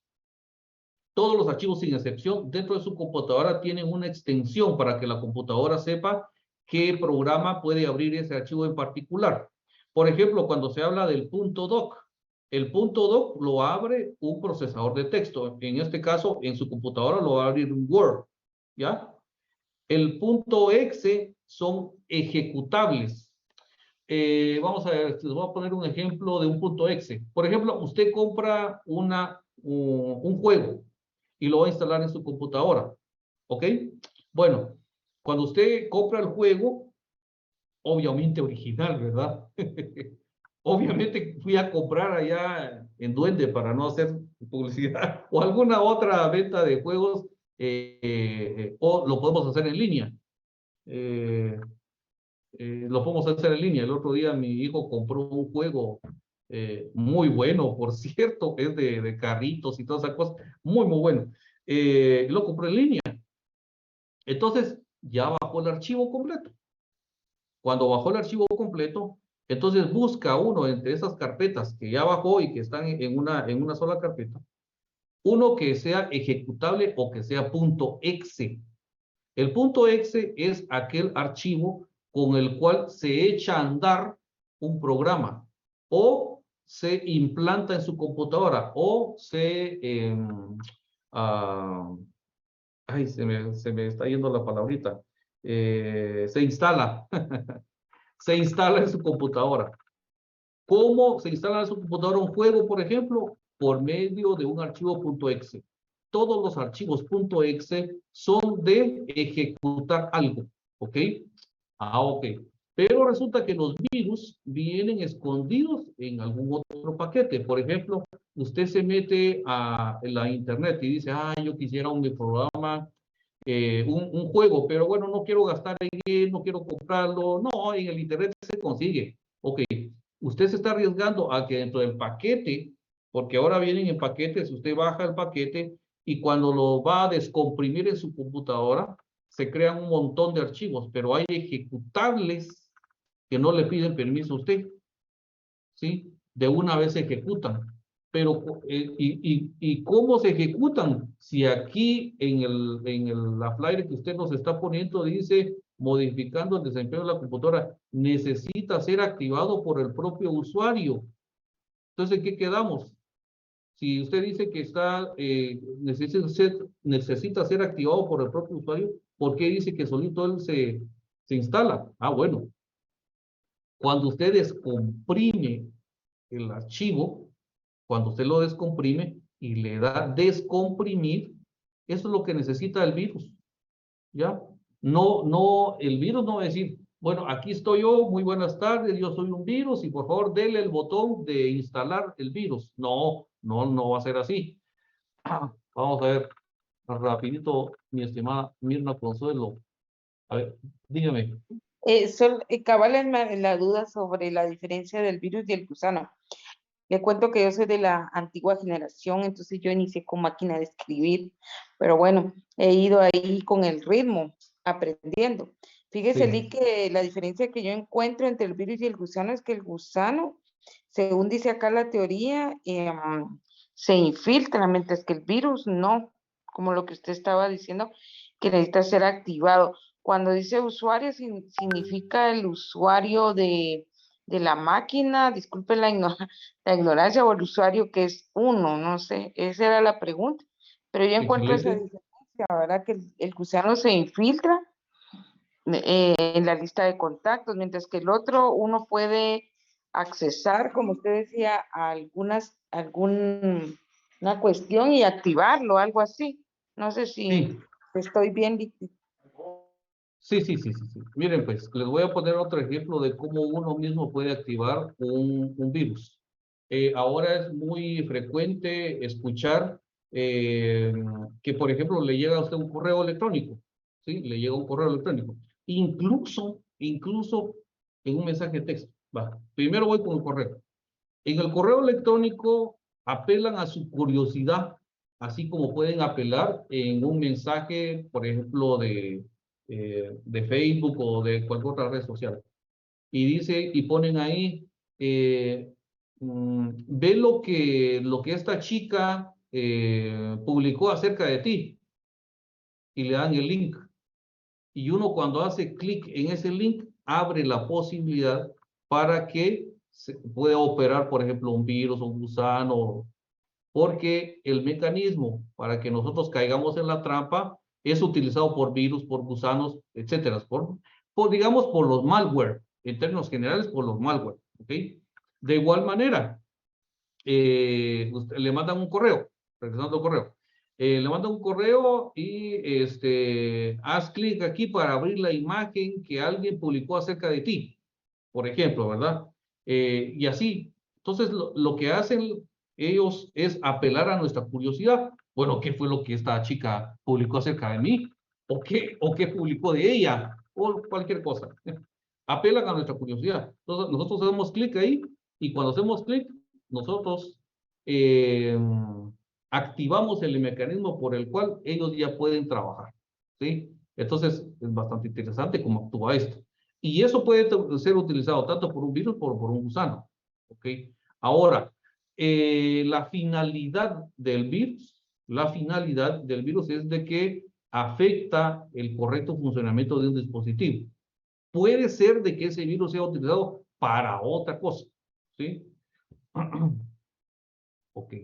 [SPEAKER 1] sin excepción dentro de su computadora tienen una extensión para que la computadora sepa qué programa puede abrir ese archivo en particular. Por ejemplo, cuando se habla del punto doc, el punto doc lo abre un procesador de texto. En este caso, en su computadora lo va a abrir un Word, ¿ya? El punto exe son ejecutables. Vamos a ver, les voy a poner un ejemplo de un punto exe. Por ejemplo, usted compra un juego y lo va a instalar en su computadora. ¿Ok? Bueno, cuando usted compra el juego, obviamente original, ¿verdad? Obviamente fui a comprar allá en Duende para no hacer publicidad o alguna otra venta de juegos o lo podemos hacer en línea. Lo podemos hacer en línea. El otro día mi hijo compró un juego muy bueno, por cierto, es de carritos y todas esas cosas, muy, muy bueno. Lo compró en línea. Entonces, ya bajó el archivo completo. Cuando bajó el archivo completo, entonces busca uno entre esas carpetas que ya bajó y que están en una sola carpeta, uno que sea ejecutable o que sea .exe. El .exe es aquel archivo con el cual se echa a andar un programa o se implanta en su computadora o ay, se me está yendo la palabrita, se instala, se instala en su computadora. ¿Cómo se instala en su computadora un juego, por ejemplo? Por medio de un archivo .exe. Todos los archivos .exe son de ejecutar algo, ¿ok? Ok. Pero resulta que los virus vienen escondidos en algún otro paquete. Por ejemplo, usted se mete a la internet y dice, ah, yo quisiera un programa, un juego, pero bueno, no quiero gastar en él, no quiero comprarlo. No, en el internet se consigue. Ok, usted se está arriesgando a que dentro del paquete, porque ahora vienen en paquetes, usted baja el paquete y cuando lo va a descomprimir en su computadora, se crean un montón de archivos, pero hay ejecutables que no le piden permiso a usted, ¿sí? De una vez se ejecutan. Pero, ¿y cómo se ejecutan? Si aquí la flyer que usted nos está poniendo dice, modificando el desempeño de la computadora, necesita ser activado por el propio usuario. Entonces, ¿en qué quedamos? Si usted dice que necesita ser activado por el propio usuario, ¿por qué dice que solito él se instala? Ah, bueno. Cuando usted descomprime el archivo, cuando usted lo descomprime y le da descomprimir, eso es lo que necesita el virus, ¿ya? No, el virus no va a decir, bueno, aquí estoy yo, muy buenas tardes, yo soy un virus y por favor dele el botón de instalar el virus. No va a ser así. Vamos a ver rapidito, mi estimada Mirna Consuelo. A ver, dígame.
[SPEAKER 2] Cabal es la duda sobre la diferencia del virus y el gusano. Le cuento que yo soy de la antigua generación, entonces yo inicié con máquina de escribir, pero bueno, he ido ahí con el ritmo, aprendiendo. Fíjese,
[SPEAKER 1] Sí.
[SPEAKER 2] Lee, que la diferencia que yo encuentro entre el virus y el gusano es que el gusano, según dice acá la teoría, se infiltra, mientras que el virus no, como lo que usted estaba diciendo, que necesita ser activado. Cuando dice usuario, significa el usuario de la máquina, disculpe la ignorancia, o el usuario que es uno, no sé, esa era la pregunta. Pero yo encuentro esa
[SPEAKER 1] Excelente.
[SPEAKER 2] diferencia, ¿verdad? Que el gusano se infiltra en la lista de contactos, mientras que el otro uno puede accesar, como usted decía, a alguna cuestión y activarlo, algo así. No sé si
[SPEAKER 1] Sí.
[SPEAKER 2] estoy bien.
[SPEAKER 1] Sí. Miren, pues, les voy a poner otro ejemplo de cómo uno mismo puede activar un virus. Ahora es muy frecuente escuchar que, por ejemplo, le llega a usted un correo electrónico, ¿sí? Le llega un correo electrónico. Incluso en un mensaje de texto. Va. Primero voy con el correo. En el correo electrónico apelan a su curiosidad, así como pueden apelar en un mensaje, por ejemplo, de Facebook o de cualquier otra red social. Y dice, y ponen ahí, ve lo que esta chica publicó acerca de ti. Y le dan el link. Y uno cuando hace clic en ese link, abre la posibilidad para que se pueda operar, por ejemplo, un virus, un gusano, porque el mecanismo para que nosotros caigamos en la trampa es utilizado por virus, por gusanos, etcétera, digamos, por los malware, en términos generales, por los malware, ¿ok? De igual manera, le mandan un correo, regresando al correo, le mandan un correo y haz clic aquí para abrir la imagen que alguien publicó acerca de ti, por ejemplo, ¿verdad? Y así. Entonces, lo que hacen ellos es apelar a nuestra curiosidad. Bueno, ¿qué fue lo que esta chica publicó acerca de mí? ¿O qué publicó de ella? O cualquier cosa. Apelan a nuestra curiosidad. Entonces, nosotros hacemos clic ahí y cuando hacemos clic, nosotros eh, activamos el mecanismo por el cual ellos ya pueden trabajar. ¿Sí? Entonces, es bastante interesante cómo actúa esto. Y eso puede ser utilizado tanto por un virus como por un gusano. ¿Ok? Ahora, la finalidad del virus es de que afecta el correcto funcionamiento de un dispositivo. Puede ser de que ese virus sea utilizado para otra cosa. ¿Sí? Ok,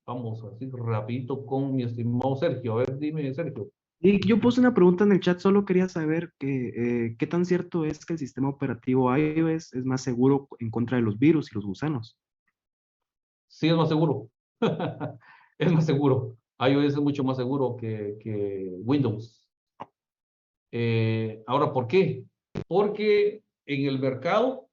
[SPEAKER 1] vamos así rapidito con mi estimado Sergio. A ver, dime, Sergio.
[SPEAKER 8] Y yo puse una pregunta en el chat, solo quería saber qué tan cierto es que el sistema operativo iOS es más seguro en contra de los virus y los gusanos.
[SPEAKER 1] Sí, es más seguro. Es más seguro. iOS es mucho más seguro que Windows. Ahora, ¿por qué? Porque en el mercado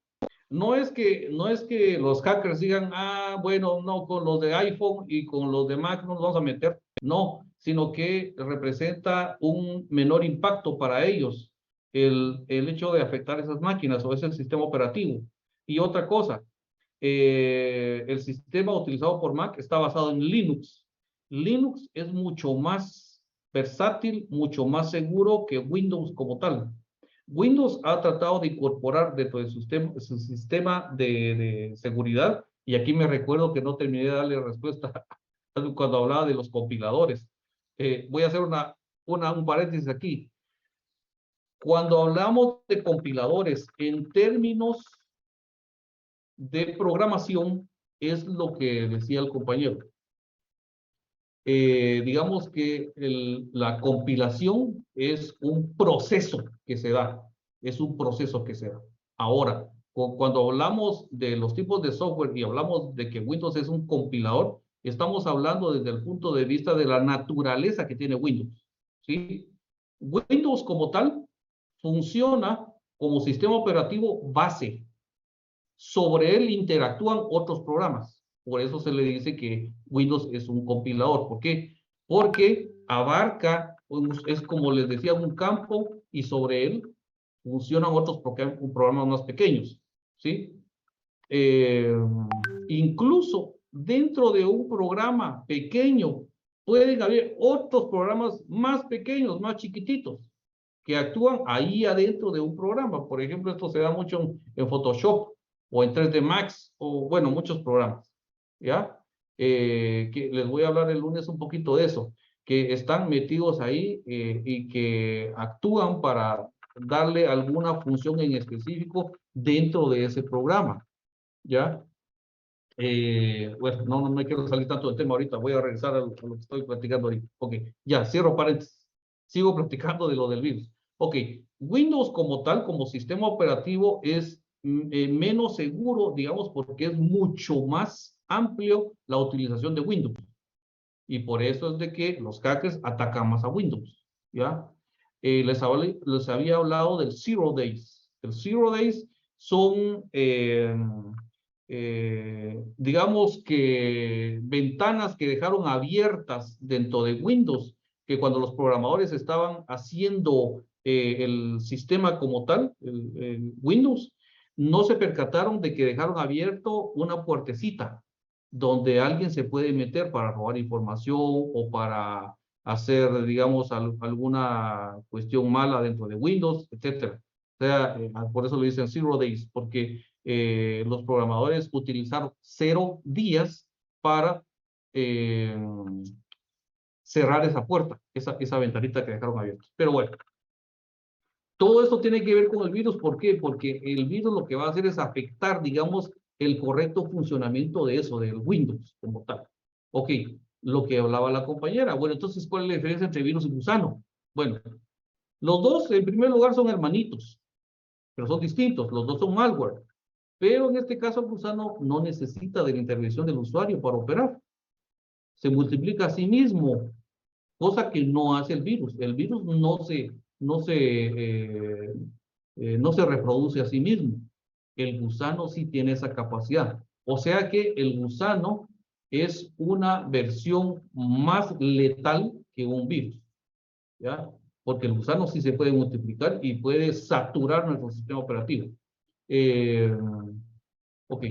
[SPEAKER 1] no es que los hackers digan, ah, bueno, no, con los de iPhone y con los de Mac no nos vamos a meter. No, sino que representa un menor impacto para ellos el hecho de afectar esas máquinas o ese sistema operativo. Y otra cosa, el sistema utilizado por Mac está basado en Linux. Linux es mucho más versátil, mucho más seguro que Windows como tal. Windows ha tratado de incorporar dentro de su sistema de seguridad, y aquí me recuerdo que no terminé de darle respuesta cuando hablaba de los compiladores. Voy a hacer un paréntesis aquí. Cuando hablamos de compiladores en términos de programación, es lo que decía el compañero. Digamos que la compilación es un proceso que se da, Ahora, cuando hablamos de los tipos de software y hablamos de que Windows es un compilador, estamos hablando desde el punto de vista de la naturaleza que tiene Windows, ¿sí? Windows como tal funciona como sistema operativo base. Sobre él interactúan otros programas. Por eso se le dice que Windows es un compilador. ¿Por qué? Porque abarca, es como les decía, un campo y sobre él funcionan otros programas más pequeños, ¿sí? Incluso dentro de un programa pequeño pueden haber otros programas más pequeños, más chiquititos, que actúan ahí adentro de un programa. Por ejemplo, esto se da mucho en Photoshop o en 3D Max, o bueno, muchos programas, ¿ya? Que les voy a hablar el lunes un poquito de eso, que están metidos ahí y que actúan para darle alguna función en específico dentro de ese programa, ¿ya? Bueno, no me quiero salir tanto del tema ahorita, voy a regresar a lo que estoy platicando ahorita. Ok, ya, cierro paréntesis. Sigo platicando de lo del virus. Ok, Windows como tal, como sistema operativo, es menos seguro, digamos, porque es mucho más amplio la utilización de Windows. Y por eso es de que los hackers atacan más a Windows, ¿ya? Les había hablado del Zero Days. El Zero Days son, digamos que ventanas que dejaron abiertas dentro de Windows, que cuando los programadores estaban haciendo el sistema como tal, el Windows, no se percataron de que dejaron abierto una puertecita donde alguien se puede meter para robar información o para hacer, digamos, alguna cuestión mala dentro de Windows, etcétera. O sea, por eso lo dicen Zero Days, porque los programadores utilizaron 0 días para cerrar esa puerta, esa ventanita que dejaron abierta. Pero bueno, todo esto tiene que ver con el virus. ¿Por qué? Porque el virus lo que va a hacer es afectar, digamos, el correcto funcionamiento de eso, del Windows como tal. Ok, lo que hablaba la compañera. Bueno, entonces, ¿cuál es la diferencia entre virus y gusano? Bueno, los dos, en primer lugar, son hermanitos, pero son distintos. Los dos son malware. Pero en este caso, el gusano no necesita de la intervención del usuario para operar. Se multiplica a sí mismo, cosa que no hace el virus. El virus no se reproduce a sí mismo. El gusano sí tiene esa capacidad. O sea que el gusano es una versión más letal que un virus, ¿ya? Porque el gusano sí se puede multiplicar y puede saturar nuestro sistema operativo. Ok,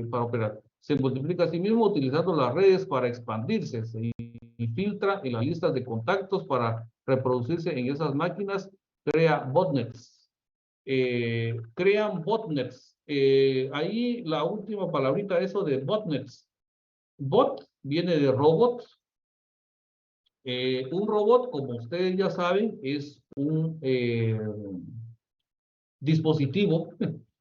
[SPEAKER 1] para operar. Se multiplica a sí mismo utilizando las redes para expandirse y filtra en las listas de contactos para reproducirse en esas máquinas. Crea botnets. Crean botnets. Ahí la última palabrita, eso de botnets. Bot viene de robot. Un robot, como ustedes ya saben, es un dispositivo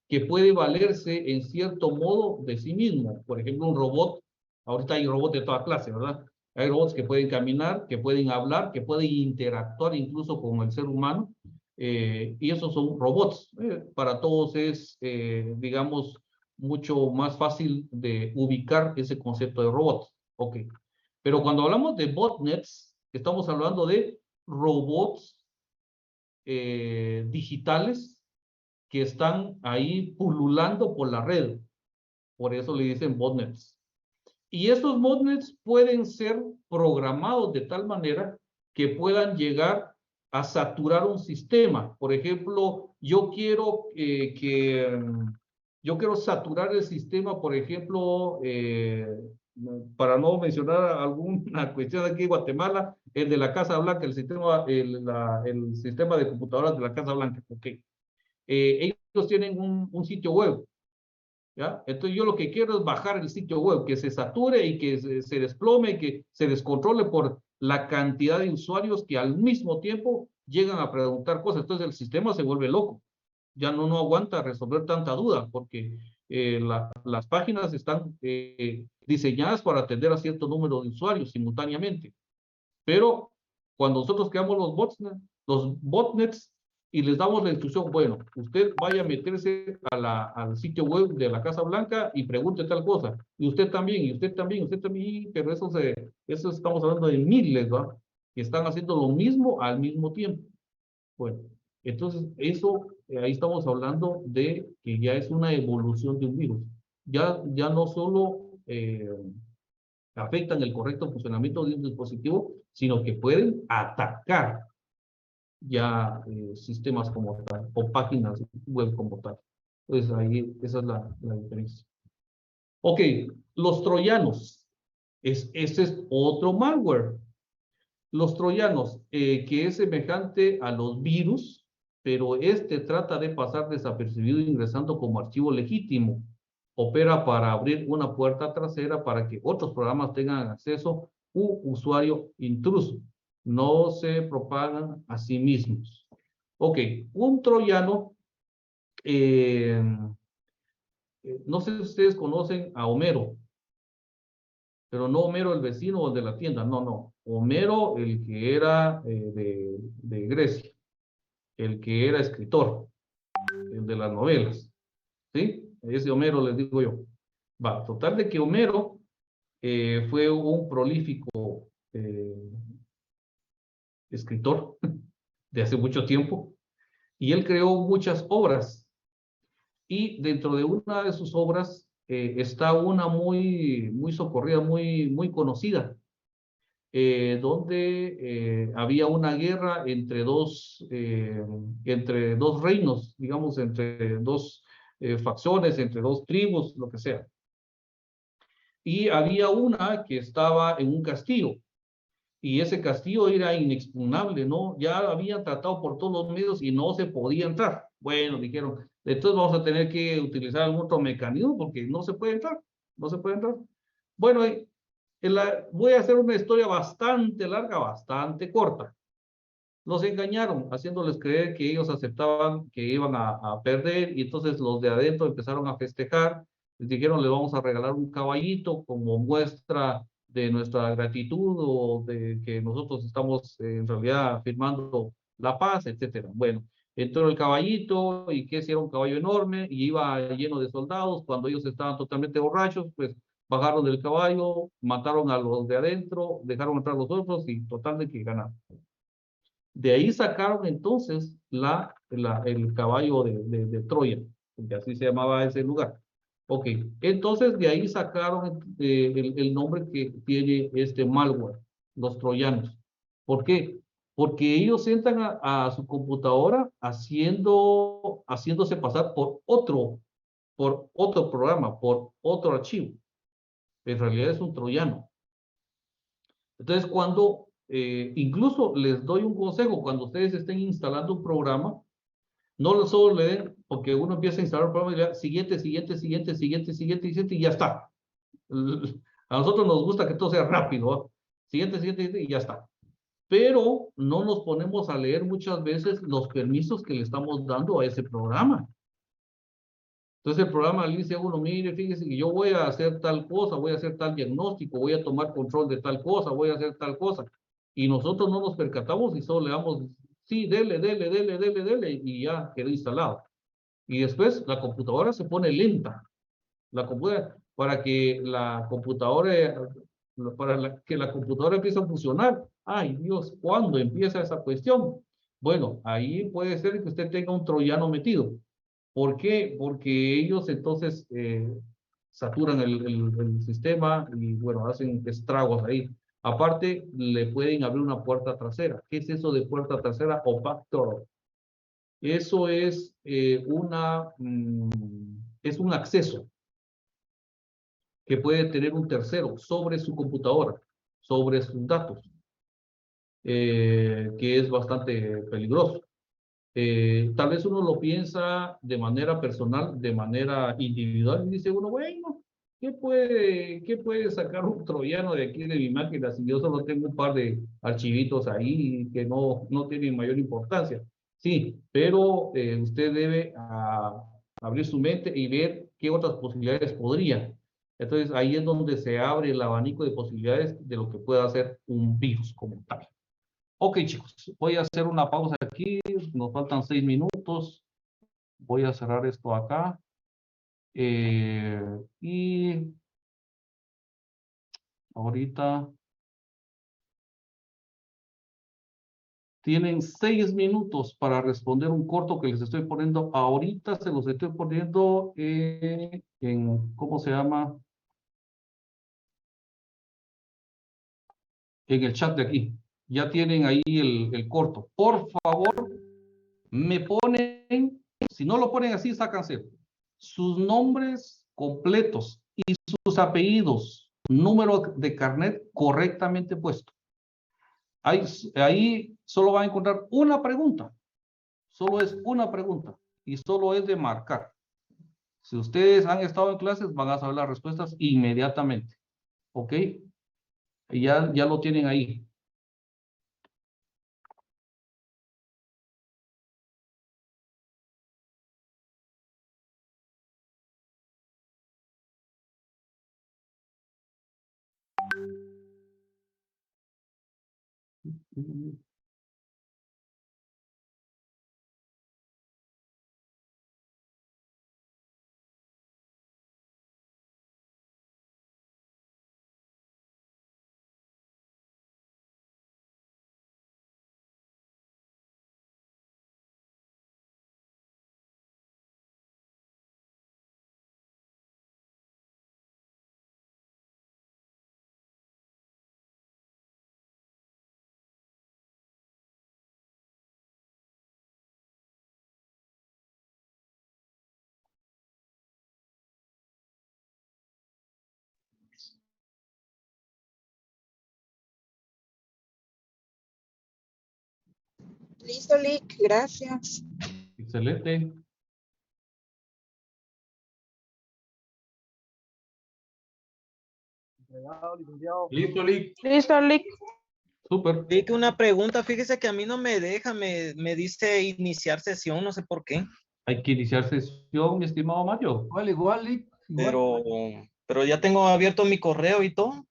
[SPEAKER 1] que puede valerse en cierto modo de sí mismo. Por ejemplo, un robot, ahorita hay robots de toda clase, ¿verdad? Hay robots que pueden caminar, que pueden hablar, que pueden interactuar incluso con el ser humano, y esos son robots. Para todos es, digamos, mucho más fácil de ubicar ese concepto de robots. Ok. Pero cuando hablamos de botnets, estamos hablando de robots digitales que están ahí pululando por la red. Por eso le dicen botnets. Y esos botnets pueden ser programados de tal manera que puedan llegar a saturar un sistema. Por ejemplo, yo quiero saturar el sistema, por ejemplo, para no mencionar alguna cuestión aquí en Guatemala, el de la Casa Blanca, el sistema de computadoras de la Casa Blanca. Okay. Ellos tienen un sitio web. ¿Ya? Entonces yo lo que quiero es bajar el sitio web, que se sature y que se desplome, que se descontrole por la cantidad de usuarios que al mismo tiempo llegan a preguntar cosas. Entonces el sistema se vuelve loco. Ya no aguanta resolver tanta duda, porque las páginas están diseñadas para atender a cierto número de usuarios simultáneamente. Pero cuando nosotros creamos los botnets y les damos la instrucción, bueno, usted vaya a meterse al sitio web de la Casa Blanca y pregunte tal cosa, y usted también, y usted también, usted también, pero eso estamos hablando de miles, ¿va? Que están haciendo lo mismo al mismo tiempo. Bueno, entonces eso, ahí estamos hablando de que ya es una evolución de un virus. Ya no solo afectan el correcto funcionamiento de un dispositivo, sino que pueden atacar ya sistemas como tal, o páginas web como tal. Pues ahí, esa es la diferencia. Ok, los troyanos. Ese es otro malware. Los troyanos, que es semejante a los virus, pero este trata de pasar desapercibido ingresando como archivo legítimo. Opera para abrir una puerta trasera para que otros programas tengan acceso u usuario intruso. No se propagan a sí mismos. Ok, un troyano, no sé si ustedes conocen a Homero, pero no Homero el vecino o el de la tienda, no. Homero, el que era de Grecia, el que era escritor, el de las novelas, ¿sí? Ese Homero les digo yo. Va, total de que Homero fue un prolífico escritor de hace mucho tiempo, y él creó muchas obras, y dentro de una de sus obras está una muy socorrida, muy conocida, donde había una guerra entre dos reinos, digamos, entre dos facciones, entre dos tribus, lo que sea. Y había una que estaba en un castillo, y ese castillo era inexpugnable, ¿no? Ya habían tratado por todos los medios y no se podía entrar. Bueno, dijeron, entonces vamos a tener que utilizar algún otro mecanismo porque no se puede entrar, no se puede entrar. Bueno, voy a hacer una historia bastante larga, bastante corta. Los engañaron, haciéndoles creer que ellos aceptaban que iban a perder, y entonces los de adentro empezaron a festejar. Les dijeron, le vamos a regalar un caballito como muestra de nuestra gratitud, o de que nosotros estamos en realidad firmando la paz, etcétera. Bueno, entró el caballito, y que era un caballo enorme y iba lleno de soldados. Cuando ellos estaban totalmente borrachos, pues bajaron del caballo, mataron a los de adentro, dejaron entrar los otros, y total de que ganaron. De ahí sacaron entonces el caballo de Troya, porque así se llamaba ese lugar. Ok, entonces de ahí sacaron el nombre que tiene este malware, los troyanos. ¿Por qué? Porque ellos entran a su computadora haciéndose pasar por otro programa, por otro archivo. En realidad es un troyano. Entonces, incluso les doy un consejo: cuando ustedes estén instalando un programa, no solo le den, porque uno empieza a instalar un programa y le da siguiente, y ya está. A nosotros nos gusta que todo sea rápido, ¿eh? Siguiente, y ya está. Pero no nos ponemos a leer muchas veces los permisos que le estamos dando a ese programa. Entonces el programa le dice a uno, mire, fíjese que yo voy a hacer tal cosa, voy a hacer tal diagnóstico, voy a tomar control de tal cosa, voy a hacer tal cosa. Y nosotros no nos percatamos y solo le damos, sí, dele, y ya quedó instalado. Y después la computadora se pone lenta. Para que la computadora empiece a funcionar. Ay, Dios, ¿cuándo empieza esa cuestión? Bueno, ahí puede ser que usted tenga un troyano metido. ¿Por qué? Porque ellos entonces saturan el sistema y bueno, hacen estragos ahí. Aparte, le pueden abrir una puerta trasera. ¿Qué es eso de puerta trasera o backdoor? Eso es, es un acceso que puede tener un tercero sobre su computadora, sobre sus datos, que es bastante peligroso. Tal vez uno lo piensa de manera personal, de manera individual, y dice uno, bueno, qué puede sacar un troyano de aquí de mi máquina si yo solo tengo un par de archivitos ahí que no tienen mayor importancia? Sí, pero usted debe abrir su mente y ver qué otras posibilidades podrían. Entonces ahí es donde se abre el abanico de posibilidades de lo que pueda hacer un virus como tal. Ok, chicos, voy a hacer una pausa aquí. Nos faltan 6 minutos. Voy a cerrar esto acá. Y ahorita tienen 6 minutos para responder un corto que les estoy poniendo. Ahorita se los estoy poniendo en, ¿cómo se llama? En el chat de aquí. Ya tienen ahí el corto. Por favor, me ponen, si no lo ponen así, sácanse sus nombres completos y sus apellidos, número de carnet correctamente puesto. Ahí solo van a encontrar una pregunta. Solo es una pregunta y solo es de marcar. Si ustedes han estado en clases, van a saber las respuestas inmediatamente. ¿Ok? Y ya lo tienen ahí.
[SPEAKER 2] Listo, Lick, gracias.
[SPEAKER 1] Excelente.
[SPEAKER 9] Listo, Lick.
[SPEAKER 2] Listo, Lick.
[SPEAKER 1] Súper.
[SPEAKER 10] Vi que una pregunta, fíjese que a mí no me deja, me dice iniciar sesión, no sé por qué.
[SPEAKER 1] Hay que iniciar sesión, mi estimado Mario.
[SPEAKER 9] Igual, Lick. Igual.
[SPEAKER 10] Pero ya tengo abierto mi correo y todo.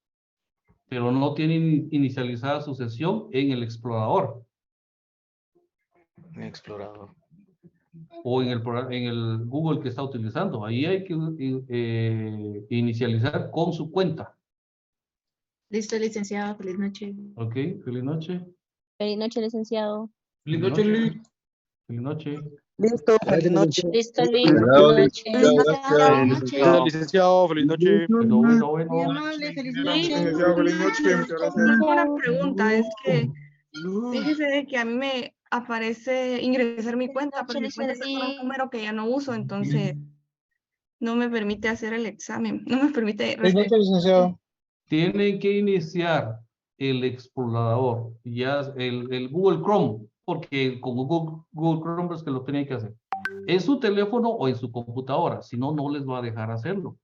[SPEAKER 1] Pero no tienen inicializada su sesión en el explorador
[SPEAKER 10] Mi explorador.
[SPEAKER 1] o en el Google que está utilizando. Ahí hay que inicializar con su cuenta.
[SPEAKER 11] Listo, licenciado. Feliz noche.
[SPEAKER 1] Ok, feliz noche.
[SPEAKER 11] Feliz noche, licenciado.
[SPEAKER 9] Feliz noche, Lick.
[SPEAKER 1] Feliz noche.
[SPEAKER 2] Listo, feliz noche.
[SPEAKER 11] Listo, Lick.
[SPEAKER 4] Cuidado,
[SPEAKER 11] Feliz
[SPEAKER 4] Lick.
[SPEAKER 11] noche.
[SPEAKER 4] Gracias.
[SPEAKER 11] Licenciado.
[SPEAKER 12] Licenciado, feliz noche.
[SPEAKER 1] Bueno.
[SPEAKER 13] Muy amable, feliz noche.
[SPEAKER 12] Licenciado, feliz noche. Muchas gracias.
[SPEAKER 13] Tengo una pregunta, es que fíjese de que a mí me aparece ingresar mi cuenta, pero mi cuenta está con un número que ya no uso, entonces no me permite hacer el examen, no me permite
[SPEAKER 12] Feliz noche, licenciado.
[SPEAKER 1] Tienen que iniciar el explorador, ya el Google Chrome, porque con Google Chrome es que lo tienen que hacer. En su teléfono o en su computadora, si no, no les va a dejar hacerlo.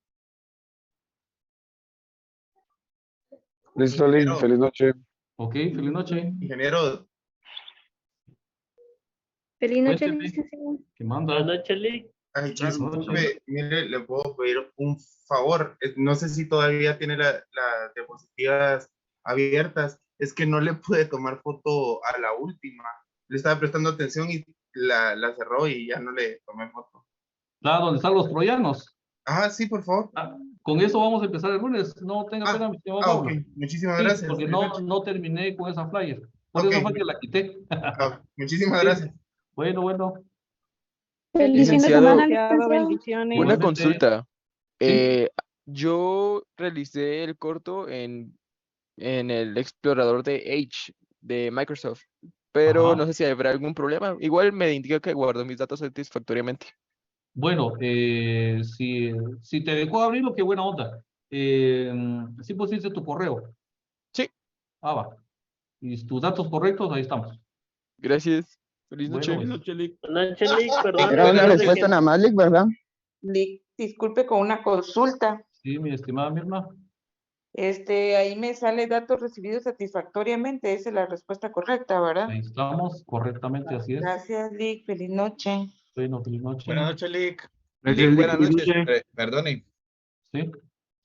[SPEAKER 12] Listo, Lick. Feliz noche.
[SPEAKER 1] Ok, feliz noche.
[SPEAKER 4] Ingeniero,
[SPEAKER 11] Feliz noche,
[SPEAKER 1] Cuénteme.
[SPEAKER 11] licenciado.
[SPEAKER 1] ¿Qué manda?
[SPEAKER 4] ay,
[SPEAKER 1] Buenas noches.
[SPEAKER 4] disculpe, mire, le puedo pedir un favor. No sé si todavía tiene las diapositivas abiertas. Es que no le pude tomar foto a la última. Le estaba prestando atención y la cerró y ya no le tomé foto.
[SPEAKER 1] Ah, ¿dónde están los troyanos?
[SPEAKER 4] Ah, sí, por favor.
[SPEAKER 1] Con eso vamos a empezar el lunes. No tenga pena, mi estimado Pablo.
[SPEAKER 4] Ok, muchísimas
[SPEAKER 1] Sí,
[SPEAKER 4] gracias.
[SPEAKER 1] porque no terminé con esa flyer. Por
[SPEAKER 4] Ok.
[SPEAKER 1] eso fue que la quité.
[SPEAKER 4] Muchísimas
[SPEAKER 1] Sí.
[SPEAKER 4] gracias.
[SPEAKER 1] Bueno.
[SPEAKER 11] Feliz fin de
[SPEAKER 14] Licenciado,
[SPEAKER 11] semana,
[SPEAKER 2] Licenciado,
[SPEAKER 11] licenciado.
[SPEAKER 2] bendiciones.
[SPEAKER 14] una
[SPEAKER 1] Igualmente.
[SPEAKER 14] consulta.
[SPEAKER 1] Sí.
[SPEAKER 14] Yo realicé el corto en el explorador de Edge de Microsoft, pero no
[SPEAKER 1] Ajá.
[SPEAKER 14] sé si habrá algún problema. Igual me indica que guardó mis datos satisfactoriamente.
[SPEAKER 1] Bueno, si te dejó abrirlo, qué buena onda. Sí pusiste tu correo.
[SPEAKER 14] Sí,
[SPEAKER 1] Ah, va. Y tus datos correctos, ahí estamos.
[SPEAKER 14] gracias. Feliz
[SPEAKER 1] Bueno,
[SPEAKER 14] noche.
[SPEAKER 1] pues.
[SPEAKER 9] Buenas noches, Lick. Perdón.
[SPEAKER 12] Era una
[SPEAKER 9] fíjate
[SPEAKER 12] respuesta
[SPEAKER 9] que-
[SPEAKER 12] nada más, Lick, ¿verdad?
[SPEAKER 2] Lick, disculpe con una consulta.
[SPEAKER 1] Sí, mi estimada Mirna.
[SPEAKER 2] Ahí me sale datos recibidos satisfactoriamente. Esa es la respuesta correcta, ¿verdad?
[SPEAKER 1] Ahí estamos, correctamente, así es.
[SPEAKER 2] Gracias, Lick. Feliz noche.
[SPEAKER 1] Bueno, feliz noche.
[SPEAKER 15] Buenas noches, Lick.
[SPEAKER 8] Gracias,
[SPEAKER 15] Lick,
[SPEAKER 8] Lick,
[SPEAKER 15] buenas
[SPEAKER 8] feliz
[SPEAKER 15] noches.
[SPEAKER 8] noche.
[SPEAKER 15] Perdone,
[SPEAKER 1] Sí.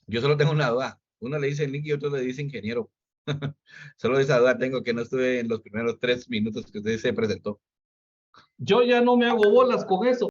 [SPEAKER 15] yo solo tengo una duda. Uno le dice Lick y otro le dice ingeniero. Solo esa duda tengo, que no estuve en los primeros 3 minutos que usted se presentó.
[SPEAKER 1] Yo ya no me hago bolas con eso.